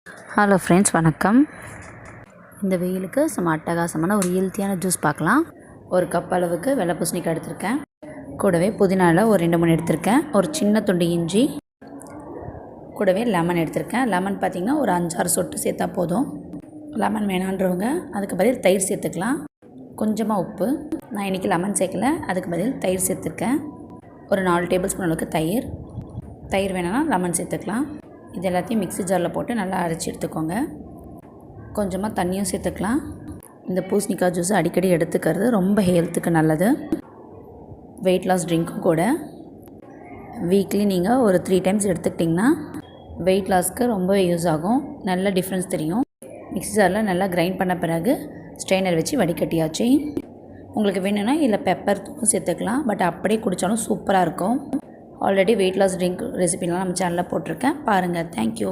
Hello friends, வணக்கம். இந்த வெயிலுக்கு சும்மா அட்டகாசமான ஒரு ஹெல்த்தியான ஜூஸ் பார்க்கலாம். ஒரு கப் அளவுக்கு வெள்ளை பூசணிக்காய் எடுத்திருக்கேன். கூடவே புதினாவில் ஒரு 2-3 எடுத்திருக்கேன். ஒரு சின்ன துண்டு இஞ்சி, கூடவே லெமன் எடுத்திருக்கேன். லெமன் பார்த்திங்கன்னா ஒரு 5-6 சொட்டு சேர்த்தா போதும். லெமன் வேணான்றவங்க அதுக்கு பதில் தயிர் சேர்த்துக்கலாம். கொஞ்சமாக உப்பு. நான் இன்றைக்கி லெமன் சேர்க்கல, அதுக்கு பதில் தயிர் சேர்த்துருக்கேன். ஒரு 4 டேபிள் ஸ்பூன் அளவுக்கு தயிர் வேணும்னா லெமன் சேர்த்துக்கலாம். இது எல்லாத்தையும் மிக்ஸி ஜாரில் போட்டு நல்லா அரைச்சி எடுத்துக்கோங்க. கொஞ்சமாக தண்ணியும் சேர்த்துக்கலாம். இந்த பூசணிக்காய் ஜூஸ் அடிக்கடி எடுத்துக்கிறது ரொம்ப ஹெல்த்துக்கு நல்லது. வெயிட் லாஸ் ட்ரிங்க்கும் கூட. வீக்லி நீங்கள் ஒரு 3 டைம்ஸ் எடுத்துக்கிட்டிங்கன்னா வெயிட் லாஸ்க்கு ரொம்ப யூஸ் ஆகும். நல்ல டிஃப்ரென்ஸ் தெரியும். மிக்ஸி ஜாரில் நல்லா கிரைண்ட் பண்ண பிறகு ஸ்ட்ரெயினர் வச்சு வடிகட்டியாச்சு. உங்களுக்கு வேணும்னா இல்லை பெப்பர் தூளும் சேர்த்துக்கலாம். பட் அப்படியே குடித்தாலும் சூப்பராக இருக்கும். ஆல்ரெடி வெயிட் லாஸ் ட்ரிங்க் ரெசிபிலாம் நம்ம சேனலில் போட்டிருக்கேன், பாருங்கள். தேங்க்யூ.